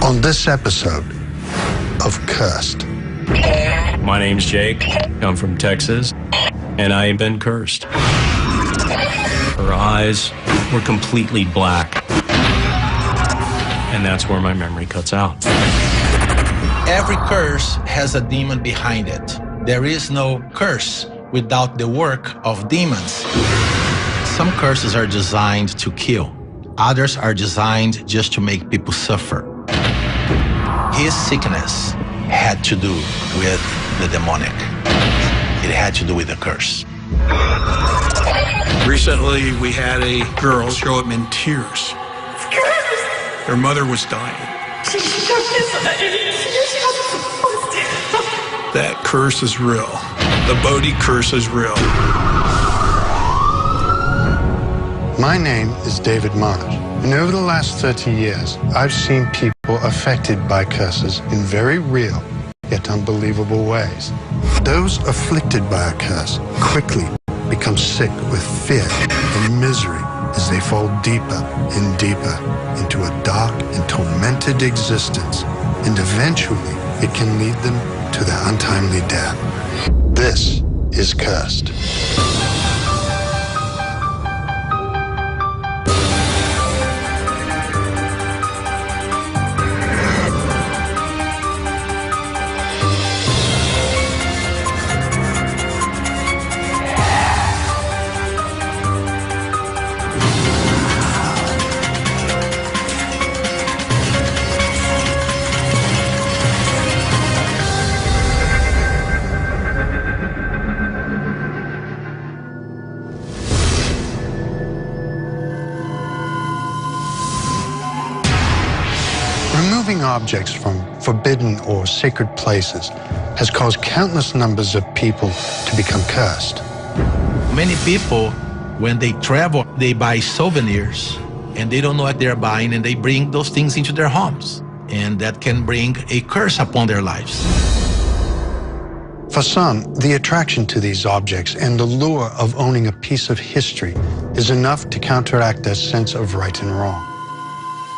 On this episode of Cursed. My name's Jake. I'm from Texas, and I have been cursed. Her eyes were completely black, and that's where my memory cuts out. Every curse has a demon behind it. There is no curse without the work of demons. Some curses are designed to kill. Others are designed just to make people suffer. His sickness had to do with the demonic. It had to do with the curse. Recently, we had a girl show up in tears. Her mother was dying. That curse is real. The Bodhi curse is real. My name is David Marsh, and over the last 30 years, I've seen people affected by curses in very real, yet unbelievable ways. Those afflicted by a curse quickly become sick with fear and misery as they fall deeper and deeper into a dark and tormented existence, and eventually it can lead them to their untimely death. This is Cursed. Removing objects from forbidden or sacred places has caused countless numbers of people to become cursed. Many people, when they travel, they buy souvenirs and they don't know what they're buying, and they bring those things into their homes, and that can bring a curse upon their lives. For some, the attraction to these objects and the lure of owning a piece of history is enough to counteract their sense of right and wrong.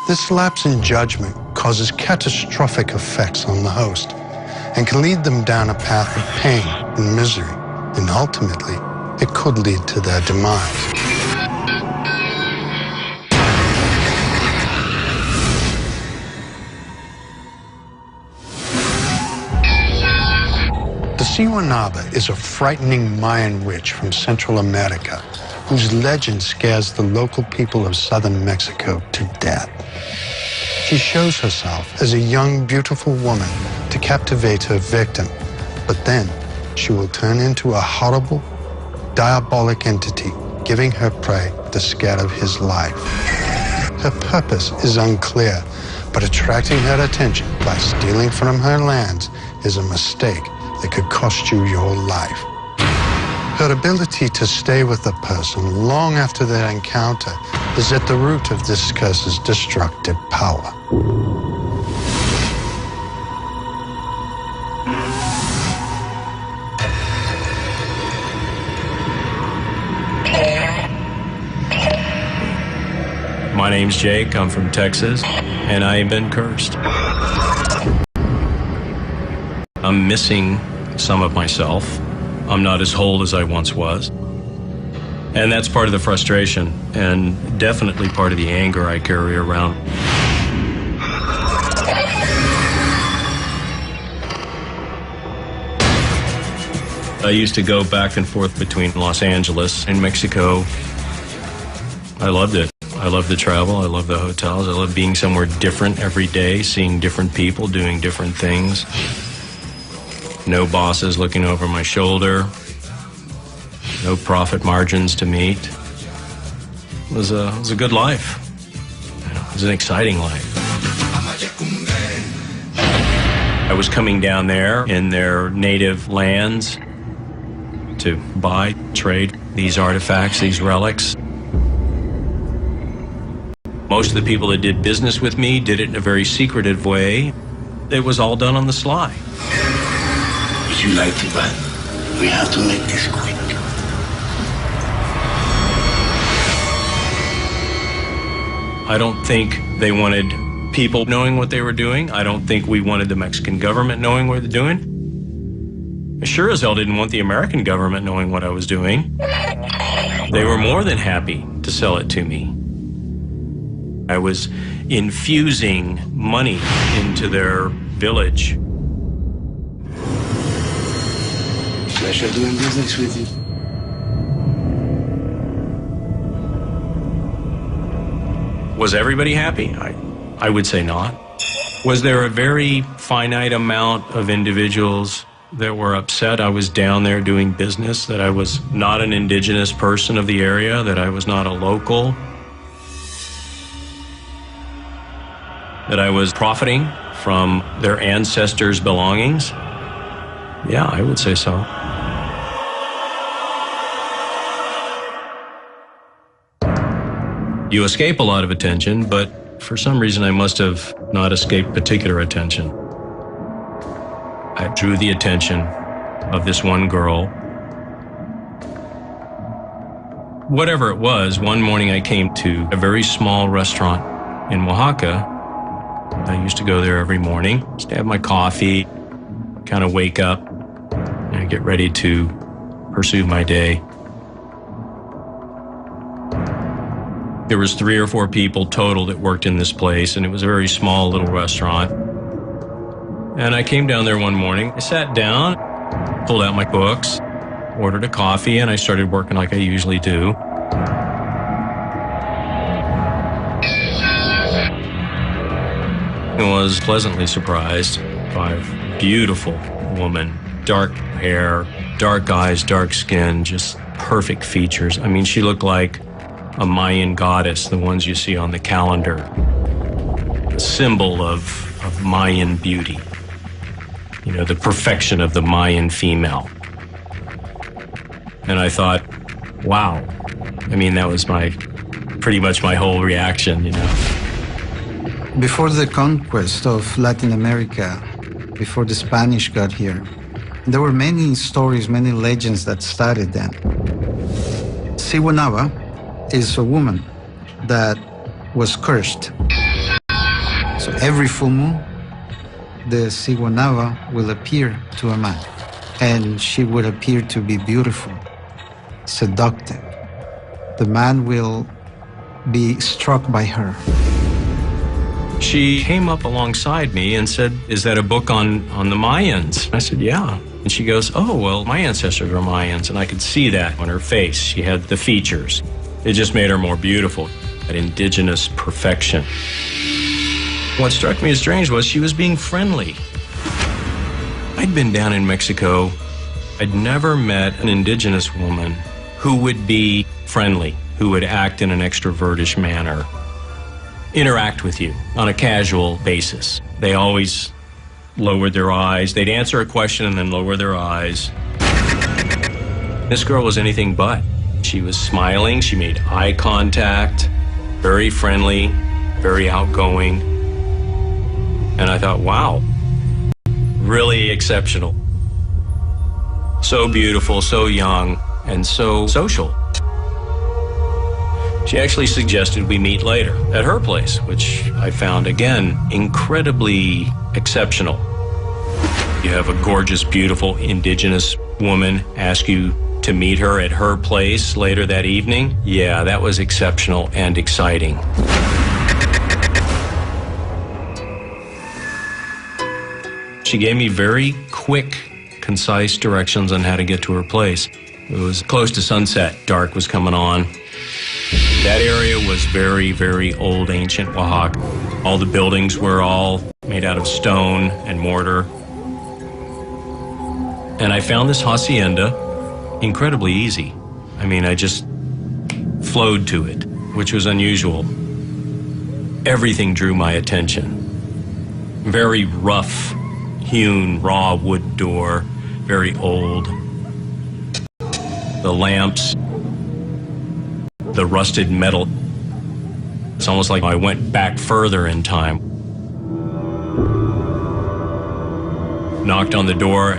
This lapse in judgment causes catastrophic effects on the host and can lead them down a path of pain and misery, and ultimately, it could lead to their demise. The Siwanaba is a frightening Mayan witch from Central America whose legend scares the local people of southern Mexico to death. She shows herself as a young, beautiful woman to captivate her victim, but then she will turn into a horrible, diabolic entity, giving her prey the scare of his life. Her purpose is unclear, but attracting her attention by stealing from her lands is a mistake that could cost you your life. Her ability to stay with a person long after their encounter is at the root of this curse's destructive power. My name's Jake. I'm from Texas, and I have been cursed. I'm missing some of myself. I'm not as whole as I once was. And that's part of the frustration, and definitely part of the anger I carry around. I used to go back and forth between Los Angeles and Mexico. I loved it. I love the travel. I love the hotels. I love being somewhere different every day, seeing different people, doing different things. No bosses looking over my shoulder. No profit margins to meet. It was a good life. It was an exciting life. I was coming down there in their native lands to buy, trade these artifacts, these relics. Most of the people that did business with me did it in a very secretive way. It was all done on the sly. Would you like to run? We have to make this quick. I don't think they wanted people knowing what they were doing. I don't think we wanted the Mexican government knowing what they're doing. I sure as hell didn't want the American government knowing what I was doing. They were more than happy to sell it to me. I was infusing money into their village. Pleasure doing business with you. Was everybody happy? I would say not. Was there a very finite amount of individuals that were upset I was down there doing business, that I was not an indigenous person of the area, that I was not a local, that I was profiting from their ancestors' belongings? Yeah, I would say so. You escape a lot of attention, but for some reason I must have not escaped particular attention. I drew the attention of this one girl. Whatever it was, one morning I came to a very small restaurant in Oaxaca. I used to go there every morning, just have my coffee, kind of wake up and get ready to pursue my day. There was 3 or 4 people total that worked in this place, and it was a very small little restaurant. And I came down there one morning, I sat down, pulled out my books, ordered a coffee, and I started working like I usually do. I was pleasantly surprised by a beautiful woman, dark hair, dark eyes, dark skin, just perfect features. I mean, she looked like a Mayan goddess, the ones you see on the calendar, a symbol of Mayan beauty, you know, the perfection of the Mayan female. And I thought, wow, I mean, that was pretty much my whole reaction, you know. Before the conquest of Latin America, before the Spanish got here, there were many stories, many legends that started then. Siwanava is a woman that was cursed. So every full moon, the Siwanava will appear to a man, and she would appear to be beautiful, seductive. The man will be struck by her. She came up alongside me and said, "Is that a book on the Mayans?" I said, "Yeah." And she goes, "Oh, well, my ancestors were Mayans." And I could see that on her face. She had the features. It just made her more beautiful, that indigenous perfection. What struck me as strange was she was being friendly. I'd been down in Mexico. I'd never met an indigenous woman who would be friendly, who would act in an extrovertish manner, interact with you on a casual basis. They always lowered their eyes. They'd answer a question and then lower their eyes. This girl was anything but. She was smiling, she made eye contact, very friendly, very outgoing. And I thought, wow, really exceptional. So beautiful, so young, and so social. She actually suggested we meet later at her place, which I found, again, incredibly exceptional. You have a gorgeous, beautiful indigenous woman ask you to meet her at her place later that evening. Yeah, that was exceptional and exciting. She gave me very quick, concise directions on how to get to her place. It was close to sunset. Dark was coming on. That area was very, very old, ancient Oaxaca. All the buildings were all made out of stone and mortar. And I found this hacienda incredibly easy. I mean, I just flowed to it, which was unusual. Everything drew my attention. Very rough, hewn, raw wood door, very old. The lamps, the rusted metal. It's almost like I went back further in time. Knocked on the door.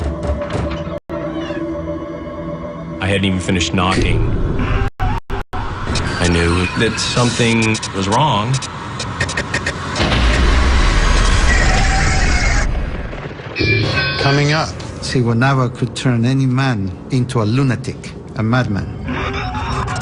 I hadn't even finished knocking. I knew that something was wrong. Coming up, Siwanava could turn any man into a lunatic, a madman.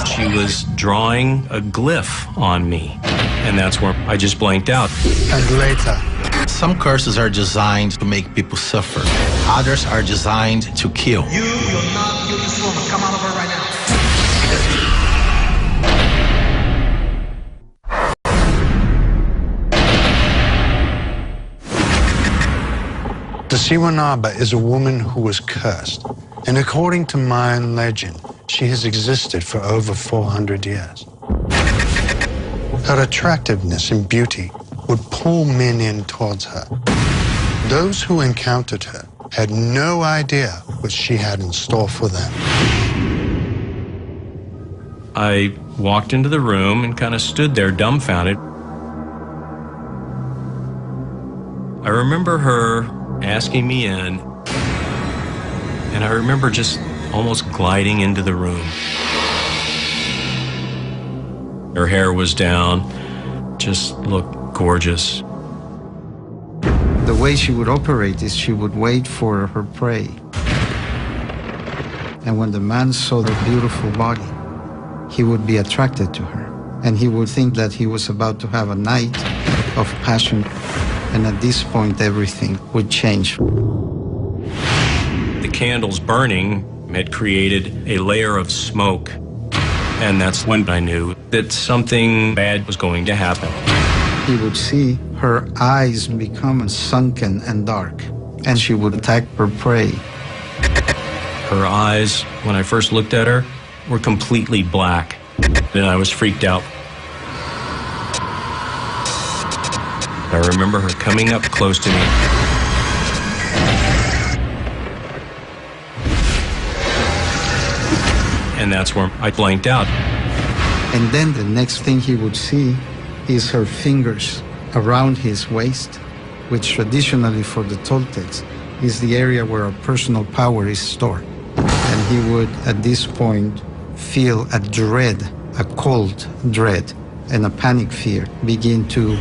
She was drawing a glyph on me, and that's where I just blanked out. And later, Some curses are designed to make people suffer. Others are designed to kill. You will not kill this woman. Come out of her right now. the Siwanaba is a woman who was cursed. And according to Mayan legend, she has existed for over 400 years. Her attractiveness and beauty would pull men in towards her. Those who encountered her had no idea what she had in store for them. I walked into the room and kind of stood there dumbfounded. I remember her asking me in, and I remember just almost gliding into the room. Her hair was down, just looked gorgeous. The way she would operate is she would wait for her prey. And when the man saw the beautiful body, he would be attracted to her. And he would think that he was about to have a night of passion. And at this point, everything would change. The candles burning had created a layer of smoke. And that's when I knew that something bad was going to happen. He would see her eyes become sunken and dark, and she would attack her prey. Her eyes, when I first looked at her, were completely black. And I was freaked out. I remember her coming up close to me. And that's where I blanked out. And then the next thing he would see is her fingers around his waist, which traditionally for the Toltecs is the area where our personal power is stored. And he would, at this point, feel a dread, a cold dread, and a panic fear begin to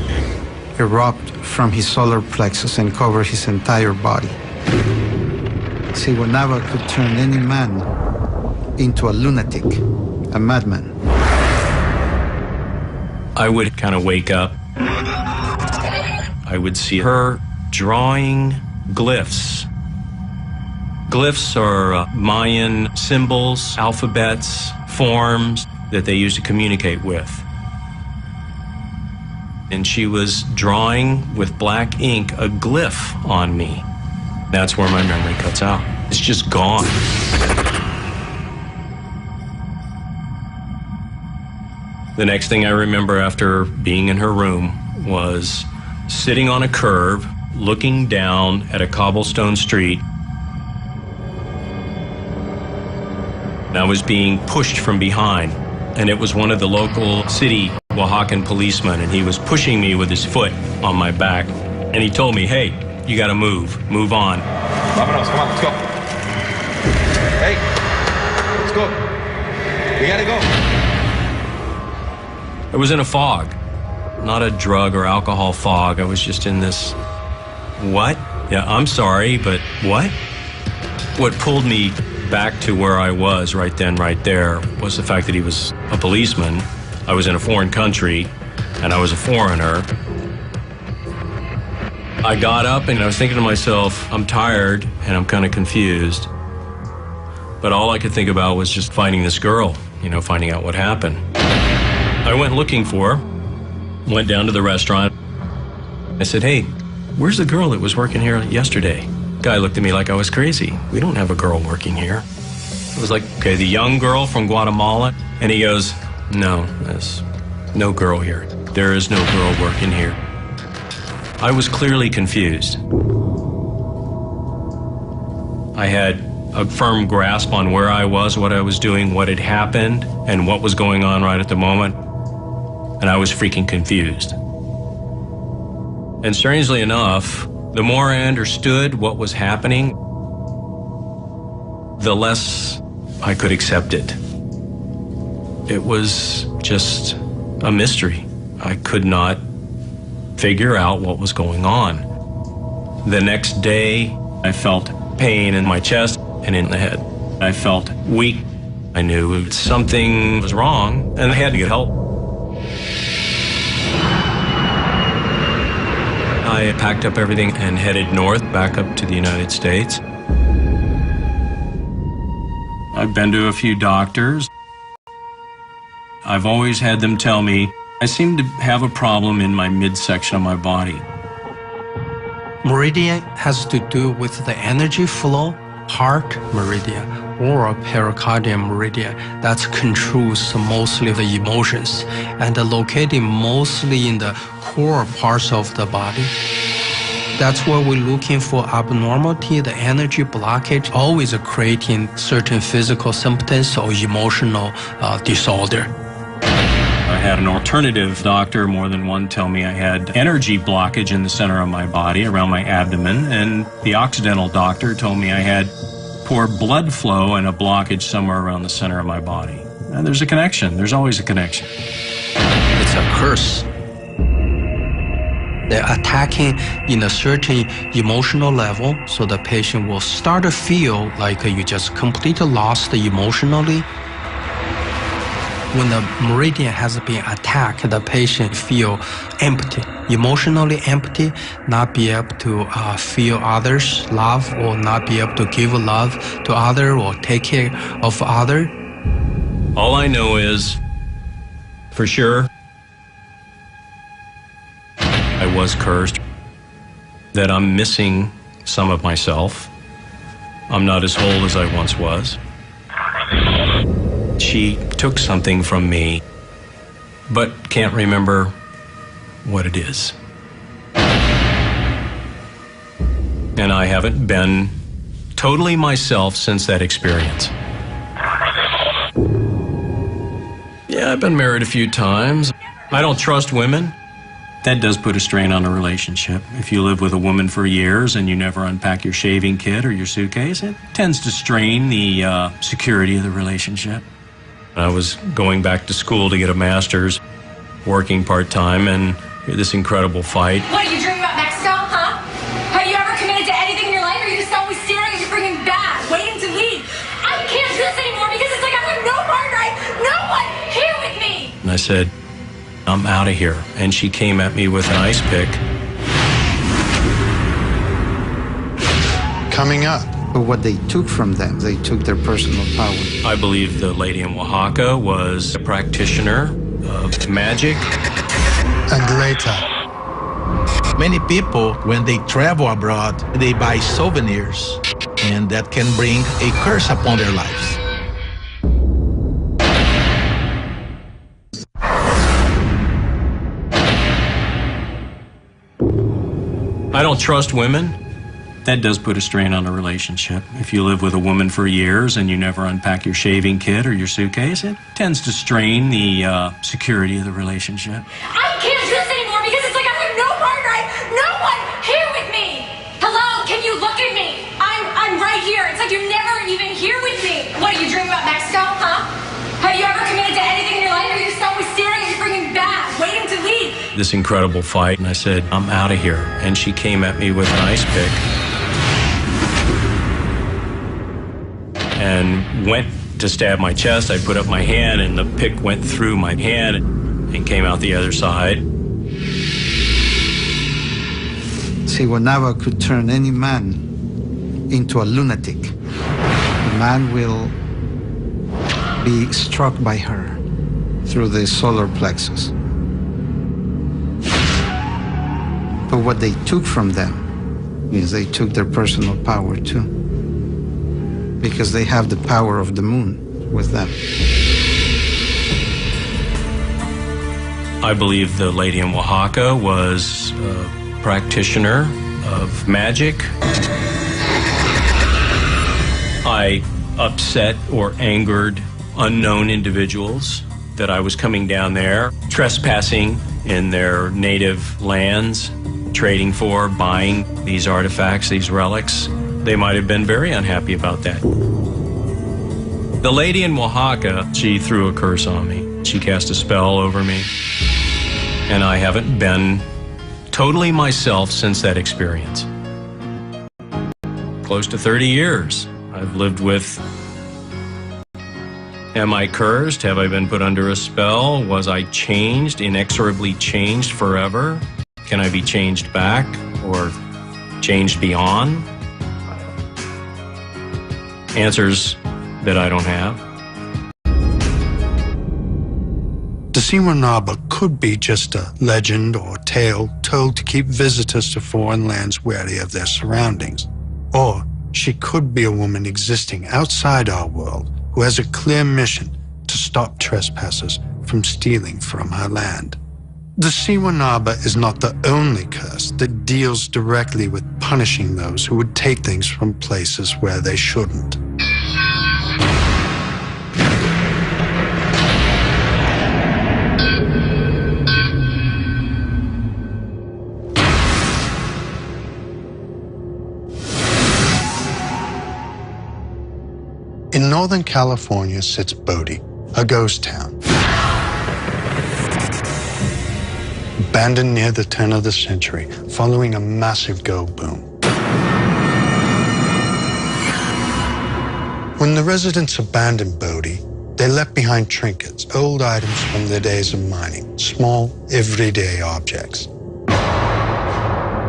erupt from his solar plexus and cover his entire body. Siwanava could turn any man into a lunatic, a madman. I would kind of wake up. I would see her drawing glyphs. Glyphs are Mayan symbols, alphabets, forms that they used to communicate with. And she was drawing with black ink a glyph on me. That's where my memory cuts out. It's just gone. The next thing I remember after being in her room was sitting on a curb, looking down at a cobblestone street. And I was being pushed from behind, and it was one of the local city Oaxacan policemen, and he was pushing me with his foot on my back, and he told me, "Hey, you gotta move on." Vámonos, come on, let's go. Hey, let's go. We gotta go. I was in a fog, not a drug or alcohol fog. I was just in this, what? Yeah, I'm sorry, but what? What pulled me back to where I was right then, right there, was the fact that he was a policeman. I was in a foreign country, and I was a foreigner. I got up, and I was thinking to myself, I'm tired, and I'm kind of confused. But all I could think about was just finding this girl, finding out what happened. I went looking for her, went down to the restaurant. I said, "Hey, where's the girl that was working here yesterday?" Guy looked at me like I was crazy. "We don't have a girl working here." I was like, "Okay, the young girl from Guatemala?" And he goes, "No, there's no girl here. There is no girl working here." I was clearly confused. I had a firm grasp on where I was, what I was doing, what had happened, and what was going on right at the moment. And I was freaking confused. And strangely enough, the more I understood what was happening, the less I could accept it. It was just a mystery. I could not figure out what was going on. The next day, I felt pain in my chest and in the head. I felt weak. I knew something was wrong and I had to get help. I packed up everything and headed north, back up to the United States. I've been to a few doctors. I've always had them tell me I seem to have a problem in my midsection of my body. Meridian has to do with the energy flow, heart meridian or pericardium meridian that controls mostly the emotions and located mostly in the core parts of the body. That's where we're looking for abnormality, the energy blockage, always creating certain physical symptoms or emotional disorder. I had an alternative doctor, more than one, tell me I had energy blockage in the center of my body, around my abdomen, and the Occidental doctor told me I had poor blood flow and a blockage somewhere around the center of my body. And there's a connection. There's always a connection. It's a curse. They're attacking in a certain emotional level, so the patient will start to feel like you just completely lost emotionally. When the meridian has been attacked, the patient feel empty, emotionally empty, not be able to feel others' love or not be able to give love to others or take care of others. All I know is, for sure, I was cursed, that I'm missing some of myself. I'm not as whole as I once was. She took something from me, but can't remember what it is. And I haven't been totally myself since that experience. Yeah, I've been married a few times. I don't trust women. That does put a strain on a relationship. If you live with a woman for years and you never unpack your shaving kit or your suitcase, it tends to strain the security of the relationship. I was going back to school to get a master's, working part-time, and this incredible fight. What, are you dreaming about Mexico, huh? Have you ever committed to anything in your life, or are you just always staring at your freaking bag, waiting to leave? I can't do this anymore because it's like I have no partner, no one here with me. And I said, I'm out of here. And she came at me with an ice pick. Coming up. But what they took from them, they took their personal power. I believe the lady in Oaxaca was a practitioner of magic. And later. Many people, when they travel abroad, they buy souvenirs, and that can bring a curse upon their lives. I don't trust women. That does put a strain on a relationship. If you live with a woman for years and you never unpack your shaving kit or your suitcase, it tends to strain the security of the relationship. I can't do this anymore because it's like I have no partner, no one here with me. Hello, can you look at me? I'm right here. It's like you're never even here with me. What, are you dreaming about Mexico, huh? Have you ever committed to anything in your life, or are you just always staring at your freaking bag, waiting to leave? This incredible fight, and I said, I'm out of here. And she came at me with an ice pick and went to stab my chest. I put up my hand, and the pick went through my hand and came out the other side. Siwanava could turn any man into a lunatic. The man will be struck by her through the solar plexus. But what they took from them is they took their personal power too, because they have the power of the moon with them. I believe the lady in Oaxaca was a practitioner of magic. I upset or angered unknown individuals that I was coming down there, trespassing in their native lands, trading for, buying these artifacts, these relics. They might have been very unhappy about that. The lady in Oaxaca, she threw a curse on me. She cast a spell over me. And I haven't been totally myself since that experience. close to 30 years. I've lived with, am I cursed? Have I been put under a spell? Was I changed, inexorably changed forever? Can I be changed back or changed beyond? Answers that I don't have. The Siwanaba could be just a legend or tale told to keep visitors to foreign lands wary of their surroundings. Or she could be a woman existing outside our world who has a clear mission to stop trespassers from stealing from her land. The Siwanaba is not the only curse that deals directly with punishing those who would take things from places where they shouldn't. In Northern California sits Bodie, a ghost town. Abandoned near the turn of the century, following a massive gold boom. When the residents abandoned Bodie, they left behind trinkets, old items from their days of mining, small, everyday objects.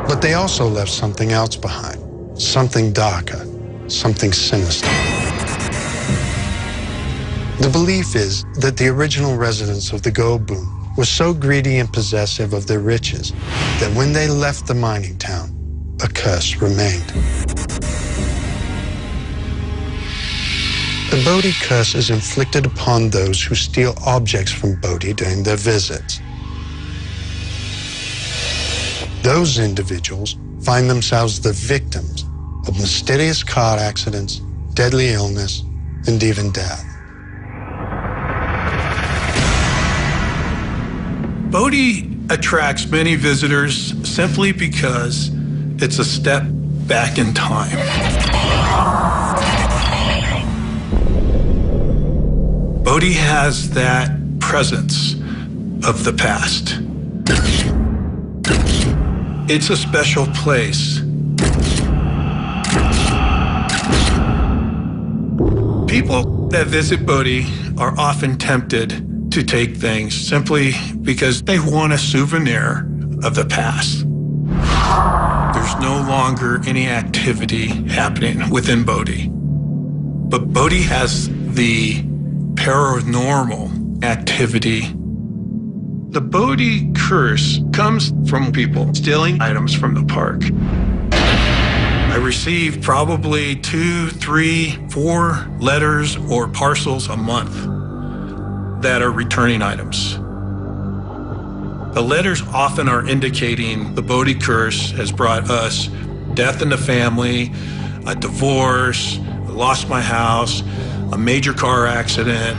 But they also left something else behind, something darker, something sinister. The belief is that the original residents of the gold boom were so greedy and possessive of their riches that when they left the mining town, a curse remained. The Bodie curse is inflicted upon those who steal objects from Bodie during their visits. Those individuals find themselves the victims of mysterious car accidents, deadly illness, and even death. Bodie attracts many visitors simply because it's a step back in time. Bodie has that presence of the past. It's a special place. People that visit Bodie are often tempted to take things simply because they want a souvenir of the past. There's no longer any activity happening within Bodie. But Bodie has the paranormal activity. The Bodie curse comes from people stealing items from the park. I receive probably 2, 3, 4 letters or parcels a month that are returning items. The letters often are indicating the Bodie curse has brought us death in the family, a divorce, I lost my house, a major car accident.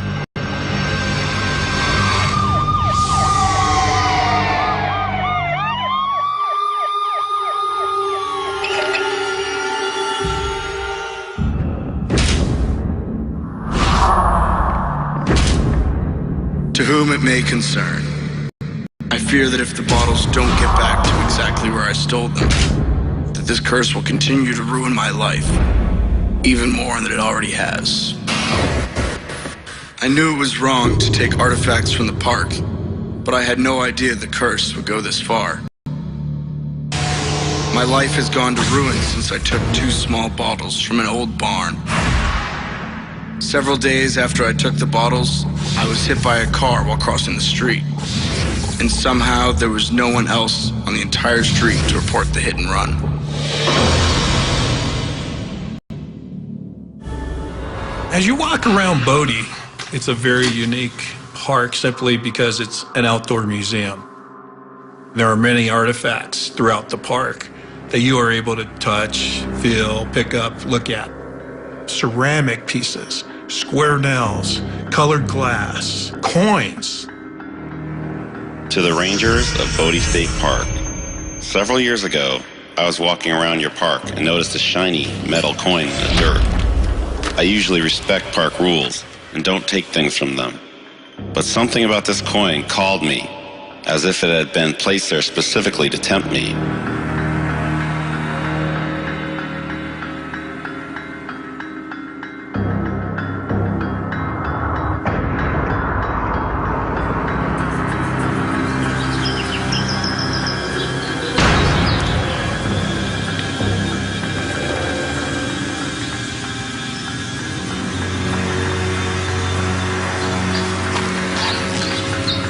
To whom it may concern, I fear that if the bottles don't get back to exactly where I stole them, that this curse will continue to ruin my life, even more than it already has. I knew it was wrong to take artifacts from the park, but I had no idea the curse would go this far. My life has gone to ruin since I took 2 small bottles from an old barn. Several days after I took the bottles, I was hit by a car while crossing the street. And somehow there was no one else on the entire street to report the hit and run. As you walk around Bodie, it's a very unique park simply because it's an outdoor museum. There are many artifacts throughout the park that you are able to touch, feel, pick up, look at. Ceramic pieces, square nails, colored glass, coins. To the rangers of Bodie State Park. Several years ago, I was walking around your park and noticed a shiny metal coin in the dirt. I usually respect park rules and don't take things from them. But something about this coin called me, as if it had been placed there specifically to tempt me.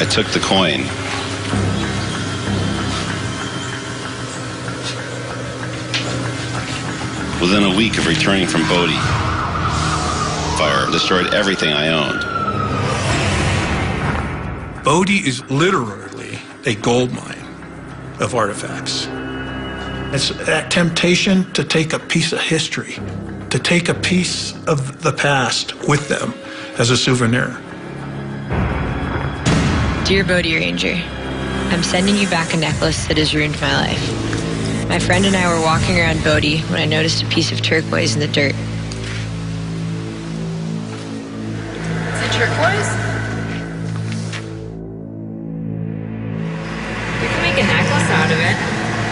I took the coin. Within a week of returning from Bodhi, fire destroyed everything I owned. Bodhi is literally a gold mine of artifacts. It's that temptation to take a piece of history, to take a piece of the past with them as a souvenir. Dear Bodhi Ranger, I'm sending you back a necklace that has ruined my life. My friend and I were walking around Bodhi when I noticed a piece of turquoise in the dirt. Is it turquoise? We can make a necklace out of it.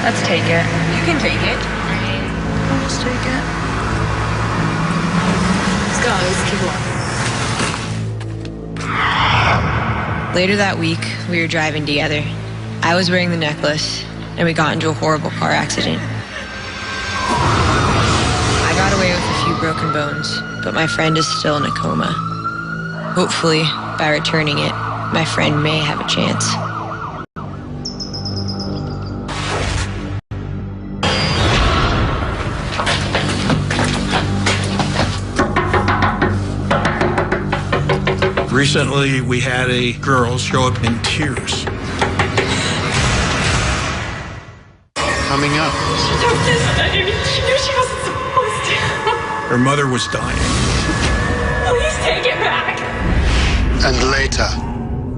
Let's take it. You can take it. I'll just take it. Let's go. Let's keep walking. Later that week, we were driving together. I was wearing the necklace, and we got into a horrible car accident. I got away with a few broken bones, but my friend is still in a coma. Hopefully, by returning it, my friend may have a chance. Recently, we had a girl show up in tears. Coming up. She took this and I didn't. She knew she wasn't supposed to. Her mother was dying. Please take it back. And later.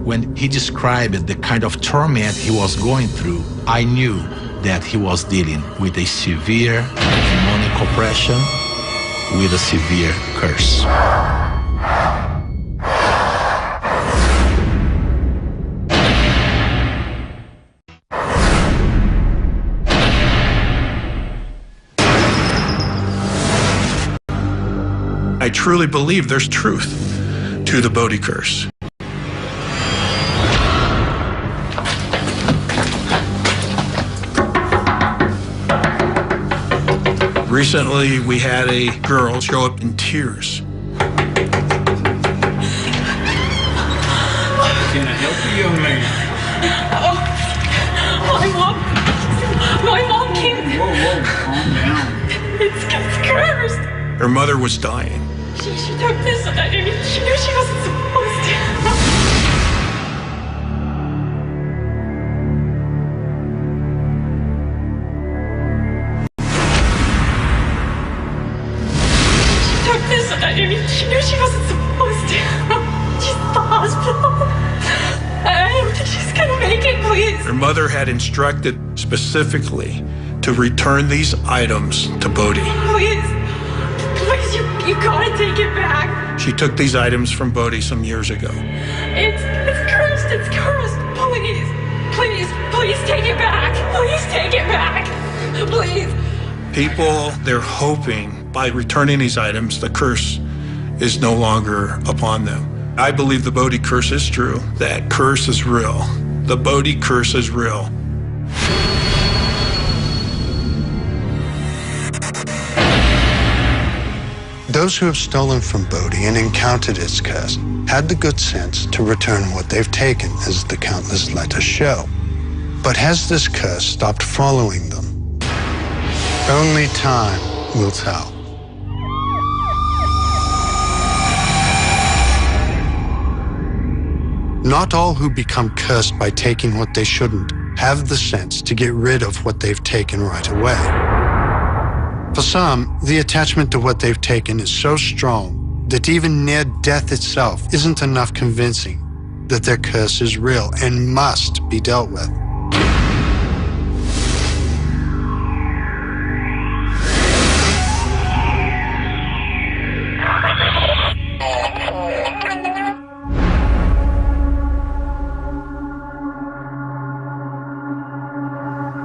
When he described the kind of torment he was going through, I knew that he was dealing with a severe demonic oppression, with a severe curse. I truly believe there's truth to the Bodhi curse. Recently, we had a girl show up in tears. Can I help you, young lady? Oh, my mom came. Whoa, calm down. It's cursed. Her mother was dying. She took this and I didn't. She knew she wasn't supposed to. She took this and I didn't. She knew she wasn't supposed to. She's at the hospital. I don't think she's gonna make it, please. Her mother had instructed specifically to return these items to Bodhi. Please, you gotta take it back. She took these items from Bodhi some years ago. It's cursed, Please take it back. Please take it back. Please. People, they're hoping by returning these items, the curse is no longer upon them. I believe the Bodhi curse is true. That curse is real. The Bodhi curse is real. Those who have stolen from Bodhi and encountered its curse had the good sense to return what they've taken, as the countless letters show. But has this curse stopped following them? Only time will tell. Not all who become cursed by taking what they shouldn't have the sense to get rid of what they've taken right away. For some, the attachment to what they've taken is so strong that even near death itself isn't enough convincing that their curse is real and must be dealt with.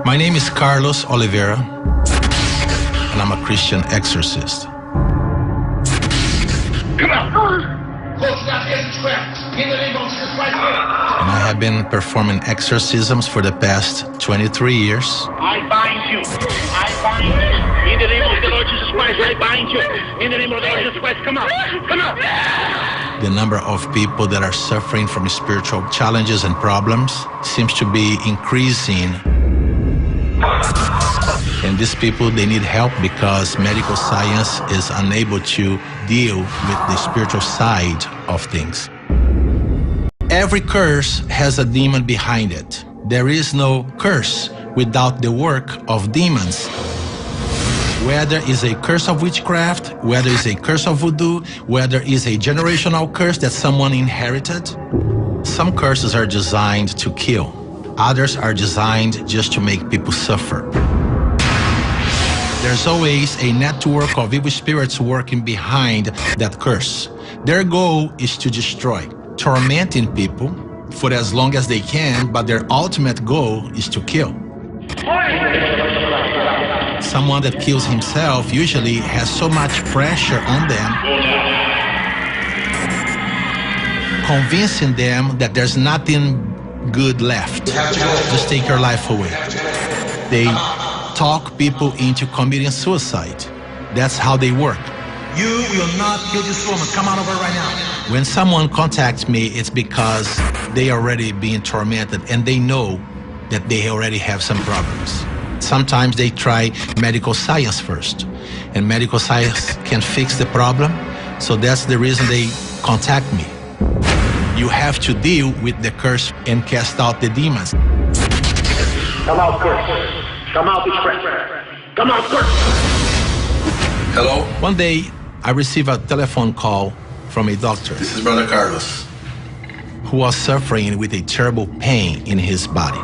My name is Carlos Oliveira, and I'm a Christian exorcist. Come out! Close that witchcraft in the name of Jesus Christ. And I have been performing exorcisms for the past 23 years. I bind you. I bind you. In the name of the Lord Jesus Christ, I bind you. In the name of the Lord Jesus Christ, come out. Come out. The number of people that are suffering from spiritual challenges and problems seems to be increasing. And these people, they need help because medical science is unable to deal with the spiritual side of things. Every curse has a demon behind it. There is no curse without the work of demons. Whether it's a curse of witchcraft, whether it's a curse of voodoo, whether it's a generational curse that someone inherited. Some curses are designed to kill. Others are designed just to make people suffer. There's always a network of evil spirits working behind that curse. Their goal is to destroy, tormenting people for as long as they can, but their ultimate goal is to kill. Someone that kills himself usually has so much pressure on them, convincing them that there's nothing good left. Just take your life away. They talk people into committing suicide. That's how they work. You will not kill this woman. Come on over right now. When someone contacts me, it's because they already being tormented and they know that they already have some problems. Sometimes they try medical science first, and medical science can fix the problem, so that's the reason they contact me. You have to deal with the curse and cast out the demons. Come out, curse. Come out, witchcraft. Come out, curse. Hello? One day, I received a telephone call from a doctor. This is Brother Carlos. Who was suffering with a terrible pain in his body.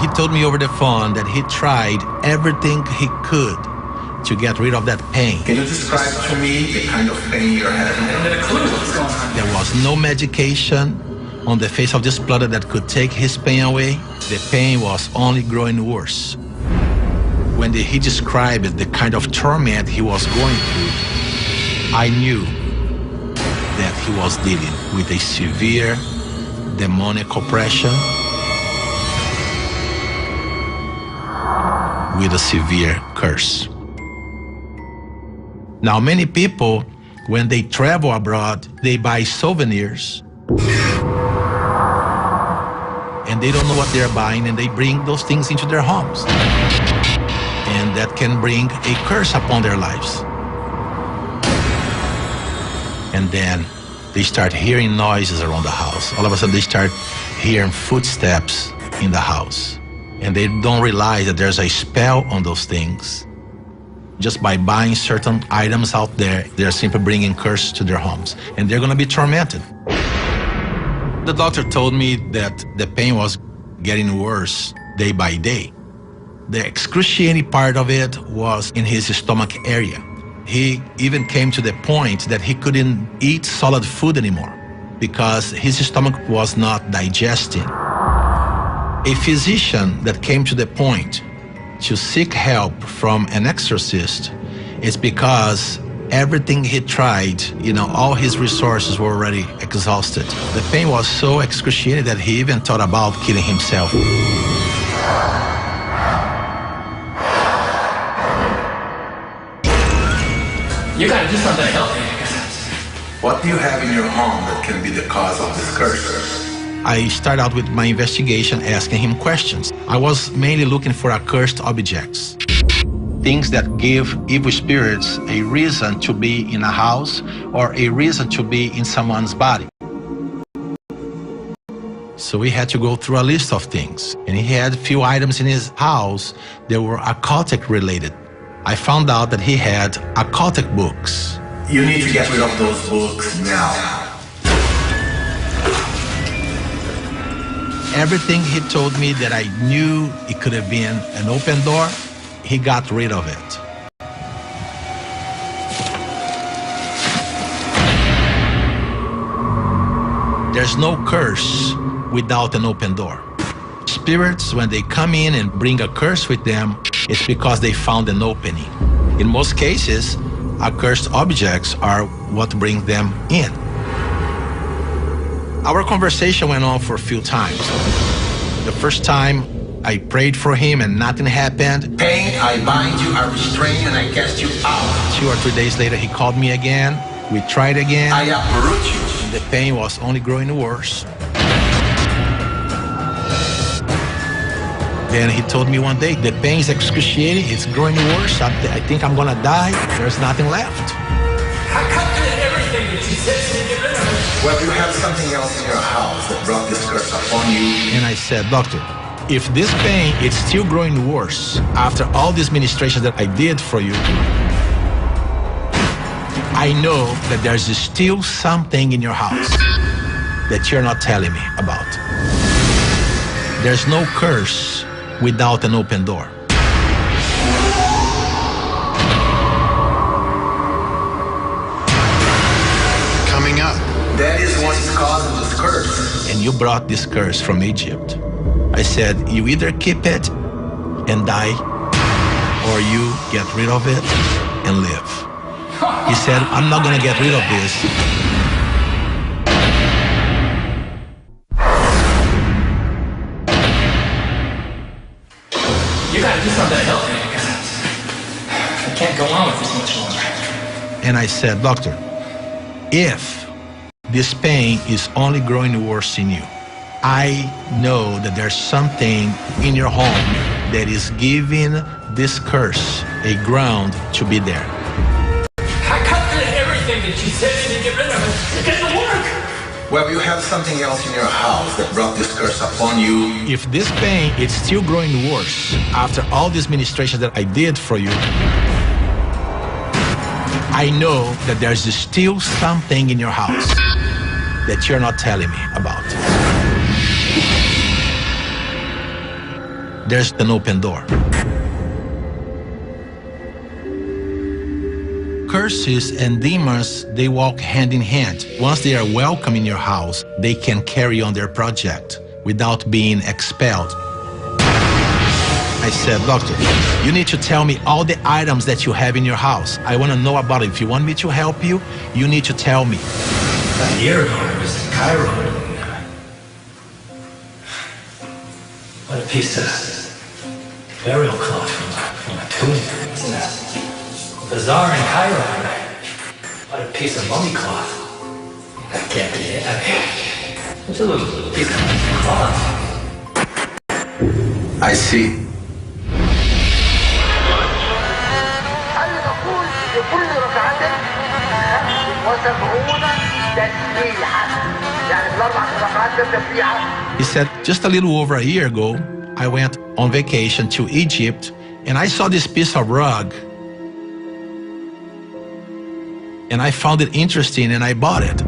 He told me over the phone that he tried everything he could to get rid of that pain. Can you describe to me the kind of pain you're having? I don't get a clue what's going on. There was no medication on the face of this planet that could take his pain away. The pain was only growing worse. When he described the kind of torment he was going through, I knew that he was dealing with a severe demonic oppression, with a severe curse. Now, many people, when they travel abroad, they buy souvenirs and they don't know what they're buying, and they bring those things into their homes. And that can bring a curse upon their lives. And then they start hearing noises around the house. All of a sudden, they start hearing footsteps in the house. And they don't realize that there's a spell on those things. Just by buying certain items out there, they're simply bringing curse to their homes. And they're going to be tormented. The doctor told me that the pain was getting worse day by day. The excruciating part of it was in his stomach area. He even came to the point that he couldn't eat solid food anymore because his stomach was not digesting. A physician that came to the point to seek help from an exorcist is because everything he tried, all his resources were already exhausted. The pain was so excruciating that he even thought about killing himself. You gotta do something to help me. What do you have in your home that can be the cause of this curse? I started out with my investigation asking him questions. I was mainly looking for accursed objects. Things that give evil spirits a reason to be in a house or a reason to be in someone's body. So we had to go through a list of things. And he had a few items in his house that were occultic related. I found out that he had occultic books. You need to get rid of those books now. Everything he told me that I knew it could have been an open door, he got rid of it. There's no curse without an open door. Spirits, when they come in and bring a curse with them, it's because they found an opening. In most cases, accursed objects are what bring them in. Our conversation went on for a few times. The first time, I prayed for him and nothing happened. Pain, I bind you, I restrain, and I cast you out. 2 or 3 days later, he called me again. We tried again. I uproot you. The pain was only growing worse. Then he told me one day, the pain is excruciating, it's growing worse, I think I'm gonna die, there's nothing left. I cut everything that you said to get rid of it. Well, you have something else in your house that brought this curse upon you. And I said, doctor, if this pain is still growing worse after all these ministrations that I did for you, I know that there's still something in your house that you're not telling me about. There's no curse without an open door. Coming up. That is what is causing this curse. And you brought this curse from Egypt. I said, you either keep it and die, or you get rid of it and live. He said, I'm not gonna get rid of this. You gotta do something to help me, because I can't go on with this much longer. And I said, doctor, if this pain is only growing worse in you, I know that there's something in your home that is giving this curse a ground to be there. I cut everything that you said to get rid of it. It doesn't work. Well, you have something else in your house that brought this curse upon you. If this pain is still growing worse after all these ministrations that I did for you, I know that there's still something in your house that you're not telling me about. There's an open door. Curses and demons, they walk hand in hand. Once they are welcome in your house, they can carry on their project without being expelled. I said, doctor, you need to tell me all the items that you have in your house. I want to know about it. If you want me to help you, you need to tell me. A year ago, I was in Cairo. What a piece of burial cloth from a tomb, isn't it? Bazaar in Cairo. What a piece of mummy cloth. That can't be it. I mean, it's a little piece of cloth. I see. He said, just a little over a year ago, I went on vacation to Egypt and I saw this piece of rug. And I found it interesting and I bought it.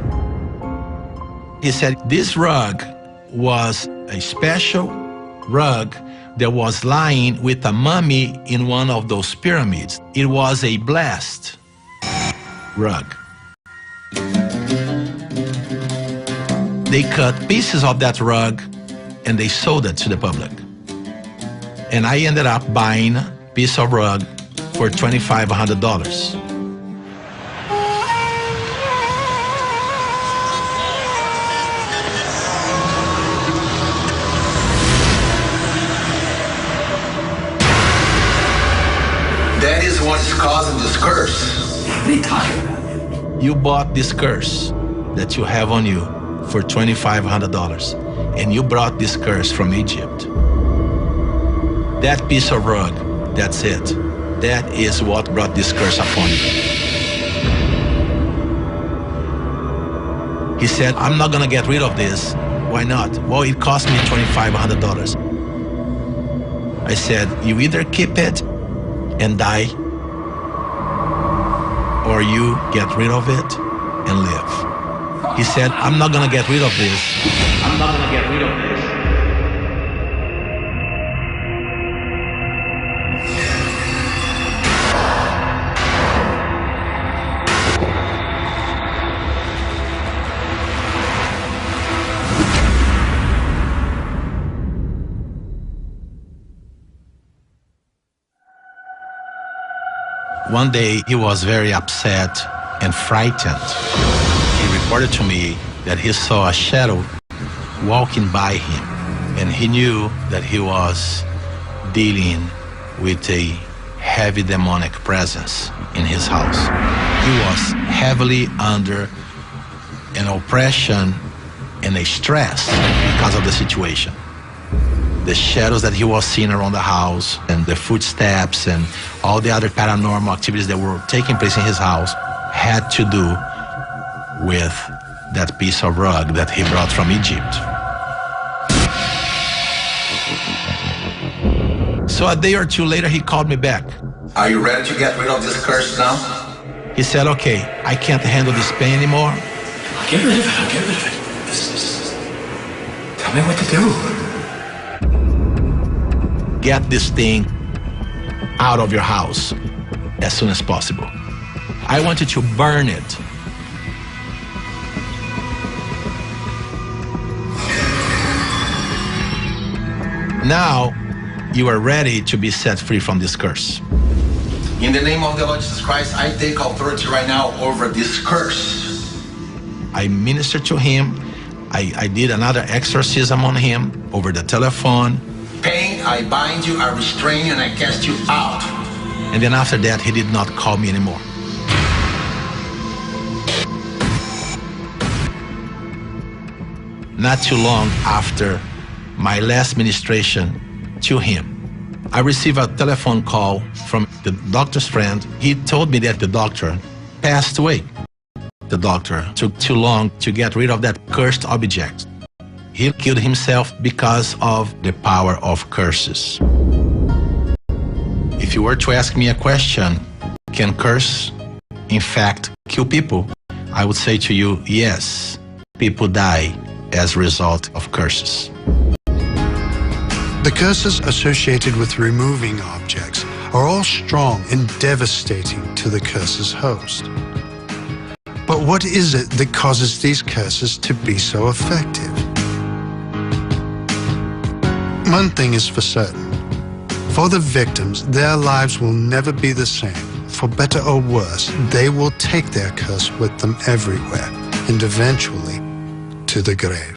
He said, this rug was a special rug that was lying with a mummy in one of those pyramids. It was a blessed rug. They cut pieces of that rug and they sold it to the public. And I ended up buying a piece of rug for $2,500. That is what's causing this curse. What are you talking about? You bought this curse that you have on you for $2,500, and you brought this curse from Egypt. That piece of rug, that's it. That is what brought this curse upon you. He said, I'm not gonna get rid of this. Why not? Well, it cost me $2,500. I said, you either keep it and die, or you get rid of it and live. He said, I'm not gonna get rid of this. I'm not gonna get rid of this. One day, he was very upset and frightened. He reported to me that he saw a shadow walking by him, and he knew that he was dealing with a heavy demonic presence in his house. He was heavily under an oppression and a stress because of the situation. The shadows that he was seeing around the house and the footsteps and all the other paranormal activities that were taking place in his house had to do with that piece of rug that he brought from Egypt. So a day or two later, he called me back. Are you ready to get rid of this curse now? He said, okay, I can't handle this pain anymore. I'll get rid of it, I'll get rid of it. Tell me what to do. Get this thing out of your house as soon as possible. I want you to burn it. Now, you are ready to be set free from this curse. In the name of the Lord Jesus Christ, I take authority right now over this curse. I ministered to him. I did another exorcism on him over the telephone. Pain, I bind you, I restrain you, and I cast you out. And then after that, he did not call me anymore. Not too long after my last ministration to him, I received a telephone call from the doctor's friend. He told me that the doctor passed away. The doctor took too long to get rid of that cursed object. He killed himself because of the power of curses. If you were to ask me a question, can curse, in fact, kill people? I would say to you, yes. People die as a result of curses. The curses associated with removing objects are all strong and devastating to the curse's host. But what is it that causes these curses to be so effective? One thing is for certain. For the victims, their lives will never be the same. For better or worse, they will take their curse with them everywhere, and eventually to the grave.